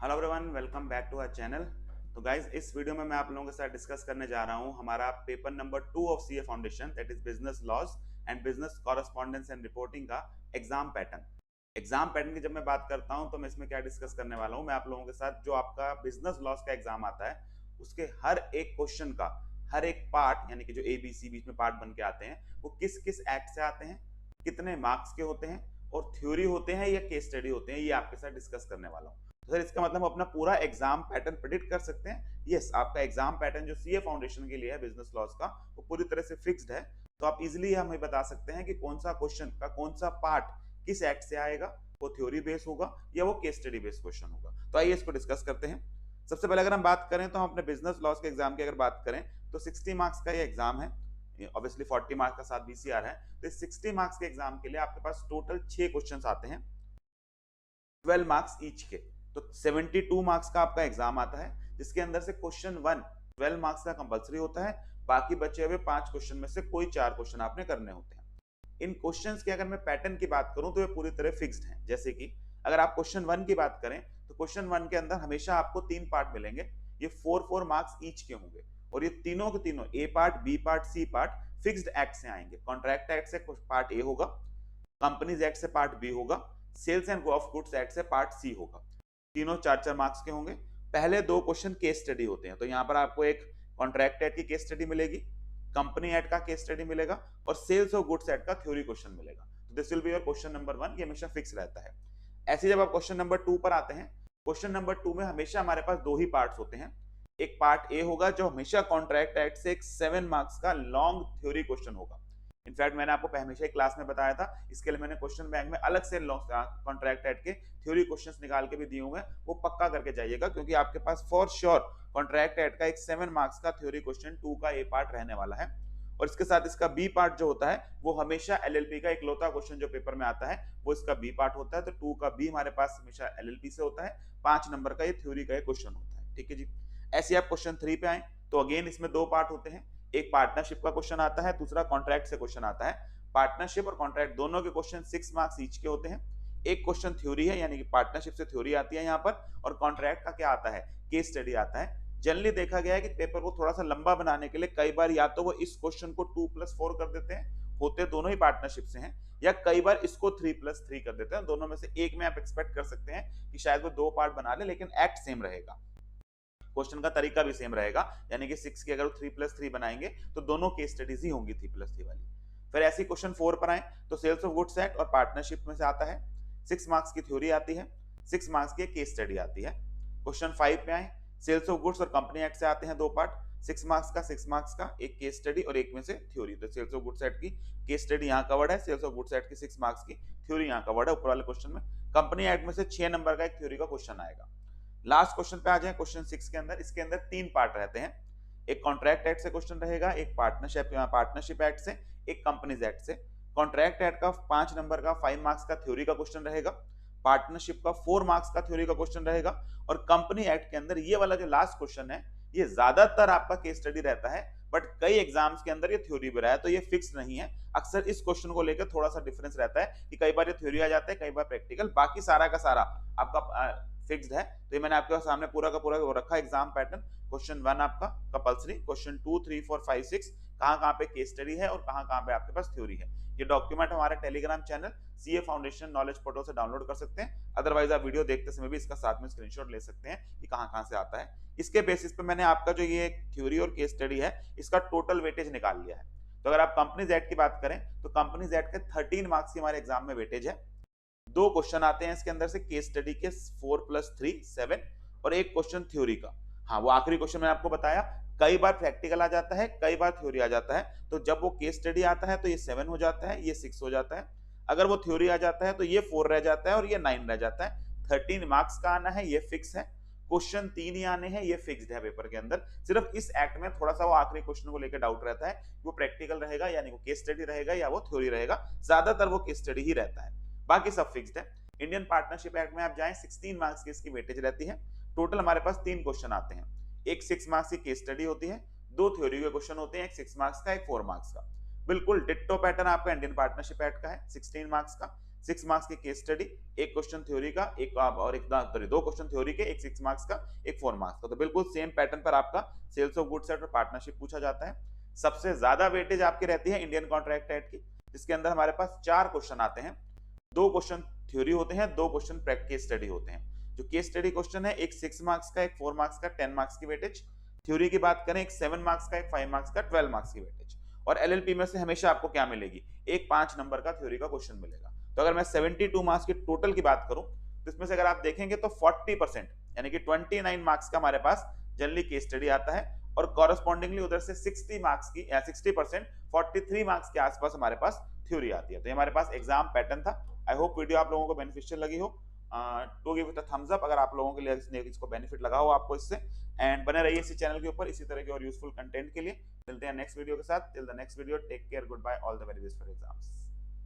Hello everyone, welcome back to our channel. तो guys, इस video में मैं आप लोगों के साथ डिस्कस करने जा रहा हूं हमारा paper number 2 of CA foundation, that is business laws and business correspondence and reporting का एग्जाम पैटर्न। एग्जाम पैटर्न की जब मैं बात करता हूं तो मैं इसमें क्या डिस्कस करने वाला हूं, मैं आप लोगों के साथ जो आपका बिजनेस लॉज का एग्जाम आता है उसके हर एक क्वेश्चन का हर एक पार्ट, यानी कि जो ए बी सी बीच में पार्ट बन के आते हैं, वो किस किस एक्ट से आते हैं, कितने मार्क्स के होते हैं और थ्योरी होते हैं या केस स्टडी होते हैं, ये आपके साथ डिस्कस करने वाला हूं। तो सर, इसका मतलब अपना पूरा एग्जाम पैटर्न प्रिडिक्ट कर सकते हैं? यस, आपका एग्जाम पैटर्न जो सीए फाउंडेशन के लिए है बिजनेस लॉज का, वो पूरी तरह से फिक्स्ड है। तो आप इजीली हमें बता सकते हैं कि कौन सा क्वेश्चन का कौन सा पार्ट किस एक्ट से आएगा, वो थ्योरी बेस होगा या वो केस स्टडी बेस्ड क्वेश्चन होगा। तो आइए इसको डिस्कस करते हैं। सबसे पहले अगर हम बात करें तो हम अपने बिजनेस लॉज के एग्जाम की अगर बात करें तो 60 मार्क्स का ये एग्जाम है। ऑब्वियसली 40 मार्क्स का साथ बीसीआर है। तो इस 60 मार्क्स के एग्जाम के लिए आपके पास टोटल 6 क्वेश्चन आते हैं, 12 मार्क्स ईच के। तो 72 मार्क्स का आपका एग्जाम आता है, जिसके अंदर से क्वेश्चन 1 12 मार्क्स का कंपलसरी होता है। बाकी बचे हुए 5 क्वेश्चन में से कोई 4 क्वेश्चन आपने करने होते हैं। इन क्वेश्चंस की अगर मैं पैटर्न की बात करूं तो ये पूरी तरह फिक्स्ड है। जैसे कि अगर आप क्वेश्चन 1 की बात करें तो क्वेश्चन 1 के अंदर हमेशा आपको 3 पार्ट मिलेंगे। ये 4 मार्क्स ईच के होंगे और ये तीनों के तीनों A part, B part, C part fixed act से आएंगे। कॉन्ट्रैक्ट एक्ट से पार्ट ए होगा, कंपनीज एक्ट से पार्ट बी होगा, sales and of goods act से पार्ट सी होगा। तीनों 4-4 मार्क्स के होंगे। पहले 2 क्वेश्चन केस स्टडी होते हैं। तो यहाँ पर आपको एक कॉन्ट्रैक्ट एक्ट की केस स्टडी मिलेगी, कंपनी एक्ट का केस स्टडी मिलेगा और सेल्स ऑफ गुड्स एक्ट का थ्योरी क्वेश्चन मिलेगा। तो this will be your question number 1। ये हमेशा फिक्स रहता है। ऐसे जब आप क्वेश्चन नंबर 2 पर आते हैं, क्वेश्चन नंबर 2 में हमेशा हमारे पास 2 ही पार्ट्स होते हैं। एक पार्ट ए होगा जो हमेशा कॉन्ट्रैक्ट एक्ट से एक 7 मार्क्स का लॉन्ग थ्योरी क्वेश्चन होगा। इनफैक्ट मैंने आपको हमेशा क्लास में बताया था, इसके लिए मैंने क्वेश्चन बैंक में अलग से कॉन्ट्रैक्ट एक्ट के थ्योरी क्वेश्चंस निकाल के भी दिए हुए हैं, वो पक्का करके जाइएगा, क्योंकि आपके पास फॉर श्योर कॉन्ट्रैक्ट एक्ट का एक 7 मार्क्स का थ्योरी क्वेश्चन 2 का ए पार्ट रहने वाला है। और इसके साथ इसका बी पार्ट जो होता है वो हमेशा एलएलपी का इकलौता क्वेश्चन जो पेपर में आता है वो इसका बी पार्ट होता है। तो 2 का बी हमारे पास हमेशा एलएलपी से होता है। 5 नंबर का ये थ्योरी का क्वेश्चन होता है। ठीक है जी। ऐसे आप क्वेश्चन 3 पे आए तो अगेन इसमें 2 पार्ट होते हैं। एक पार्टनरशिप का क्वेश्चन आता है, दूसरा कॉन्ट्रैक्ट से क्वेश्चन आता है। पार्टनरशिप और कॉन्ट्रैक्ट दोनों के क्वेश्चन 6 मार्क्स ईच के होते हैं। एक क्वेश्चन थ्योरी है, यानी कि पार्टनरशिप से थ्योरी आती है यहाँ पर, और कॉन्ट्रैक्ट का क्या आता है, केस स्टडी आता है। जनरली देखा गया है कि पेपर को थोड़ा सा लंबा बनाने के लिए कई बार या तो वो इस क्वेश्चन को 2+4 कर देते हैं, होते दोनों ही पार्टनरशिप से हैं, या कई बार इसको 3+3 कर देते हैं। दोनों में से एक में आप एक्सपेक्ट कर सकते हैं कि शायद वो 2 पार्ट बना ले, लेकिन एक्ट सेम रहेगा, क्वेश्चन का तरीका भी सेम रहेगा। यानी कि 6 की अगर 3+3 बनाएंगे तो दोनों केस स्टडीज ही होंगी 3+3 वाली। फिर ऐसे क्वेश्चन 4 पर आए तो सेल्स ऑफ गुड्स एक्ट और पार्टनरशिप में से आता है। 6 मार्क्स की थ्योरी आती है, 6 मार्क्स की केस स्टडी आती है। क्वेश्चन 5 पे आए, सेल्स ऑफ गुड्स और कंपनी एक्ट से आते हैं 2 पार्ट, 6 मार्क्स का एक केस स्टडी और एक में से थ्योरी। तो सेल्स ऑफ गुड्स एक्ट की केस स्टडी यहाँ कवर्ड है, सेल्स ऑफ गुड्स एक्ट की 6 मार्क्स की थ्योरी यहाँ कवर्ड है ऊपर वाले क्वेश्चन में। कंपनी एक्ट में से 6 नंबर का एक थ्योरी का क्वेश्चन आएगा। लास्ट क्वेश्चन पे आ जाए, क्वेश्चन 6 के अंदर, इसके अंदर 3 पार्ट रहते हैं। एक कॉन्ट्रैक्ट एक्ट से क्वेश्चन रहेगा, एक पार्टनरशिप एक्ट से, एक कंपनीज एक्ट से। कॉन्ट्रैक्ट एक्ट का 5 नंबर का 5 मार्क्स का थ्योरी का क्वेश्चन रहेगा, पार्टनरशिप का 4 मार्क्स का थ्योरी का क्वेश्चन रहेगा, और कंपनी एक्ट के अंदर ये वाला जो लास्ट क्वेश्चन है ये ज्यादातर आपका केस स्टडी रहता है, बट कई एग्जाम्स के अंदर ये थ्योरी भी रहा है, तो ये फिक्स नहीं है। अक्सर इस क्वेश्चन को लेकर थोड़ा सा डिफरेंस रहता है कि कई बार ये थ्योरी आ जाता है, कई बार प्रैक्टिकल, बाकी सारा का सारा आपका फिक्स्ड है। तो ये मैंने आपके सामने पूरा का पूरा रखा एग्जाम पैटर्न। क्वेश्चन 1 आपका कंपलसरी, क्वेश्चन 2, 3, 4, 5, 6 कहां पे केस स्टडी है और कहां पे आपके पास थ्योरी है। ये डॉक्यूमेंट हमारे Telegram channel CA foundation knowledge portal से डाउनलोड कर सकते हैं। अदरवाइज आप वीडियो देखते समय भी इसका साथ में स्क्रीनशॉट ले सकते हैं कि कहां से आता है। इसके बेसिस पे मैंने आपका जो ये थ्योरी और केस स्टडी है इसका टोटल वेटेज निकाल लिया है। तो अगर आप कंपनीज एक्ट की बात करें तो कंपनीज एक्ट के 13 मार्क्स की हमारे एग्जाम में वेटेज है। 2 क्वेश्चन आते हैं इसके अंदर से केस स्टडी के 4+3 7, और एक क्वेश्चन थ्योरी का। हाँ, वो आखिरी क्वेश्चन मैंने आपको बताया, कई बार प्रैक्टिकल आ जाता है, कई बार थ्योरी आ जाता है। तो जब वो केस स्टडी आता है तो ये 7 हो जाता है, ये 6 हो जाता है। अगर वो थ्योरी आ जाता है तो ये 4 रह जाता है और ये 9 रह जाता है। 13 मार्क्स का आना है, ये फिक्स है। क्वेश्चन 3 ही आने हैं, ये फिक्स्ड है पेपर के अंदर। सिर्फ इस एक्ट में थोड़ा सा वो आखिरी क्वेश्चन को लेकर डाउट रहता है, वो प्रैक्टिकल रहेगा यानी वो केस स्टडी रहेगा या वो थ्योरी रहेगा। ज्यादातर वो केस स्टडी ही रहता है, बाकी सब फिक्स्ड है। इंडियन पार्टनरशिप एक्ट में आप जाएं, 16 मार्क्स की इसकी वेटेज रहती है। टोटल हमारे पास 3 क्वेश्चन आते हैं। एक 6 मार्क्स की केस स्टडी होती है, 2 थ्योरी के क्वेश्चन होते हैं, एक 6 मार्क्स का, एक 4 मार्क्स का। बिल्कुल डिट्टो पैटर्न आपका इंडियन पार्टनरशिप एक्ट का है, 16 मार्क्स का। 6 मार्क्स की केस स्टडी, एक क्वेश्चन थ्योरी का, एक और एक सॉरी 2 क्वेश्चन थ्योरी के, एक 6 मार्क्स का, एक 4 मार्क्स का। तो बिल्कुल सेम पैटर्न पर आपका सेल्स ऑफ गुड्स और पार्टनरशिप पूछा जाता है। सबसे ज्यादा वेटेज आपकी रहती है इंडियन कॉन्ट्रैक्ट एक्ट की, जिसके अंदर हमारे पास 4 क्वेश्चन आते हैं, 2 क्वेश्चन थ्योरी होते हैं, 2 क्वेश्चन केस स्टडी होते हैं। जो केस स्टडी क्वेश्चन है, एक 6 मार्क्स का, एक 4 मार्क्स का, 10 मार्क्स की वेटेज। थ्योरी की बात करें, एक 7 मार्क्स का, एक 5 मार्क्स का, 12 मार्क्स की वेटेज। और एलएलपी में से हमेशा आपको क्या मिलेगी, एक 5 नंबर का थ्योरी का क्वेश्चन मिलेगा। तो अगर मैं 72 मार्क्स की टोटल की बात करूं, तो इसमें से अगर आप देखेंगे तो 40% यानी कि 29 मार्क्स का हमारे पास जनरली केस स्टडी आता है, और कॉरेस्पॉन्डिंगली उधर से 60 मार्क्स की या 60% 43 मार्क्स के आसपास हमारे पास थ्योरी आती है। तो ये हमारे पास एग्जाम पैटर्न था। आई होप वीडियो आप लोगों को बेनिफिशियल लगी हो। To give it a thumbs up अगर आप लोगों के लिए इसको बेनिफिट लगा हो आपको इससे, एंड बने रहिए इसी चैनल के ऊपर इसी तरह के और यूजफुल कंटेंट के लिए। मिलते हैं नेक्स्ट वीडियो के साथ। Till the next video, take care, good bye, all the very best for exams.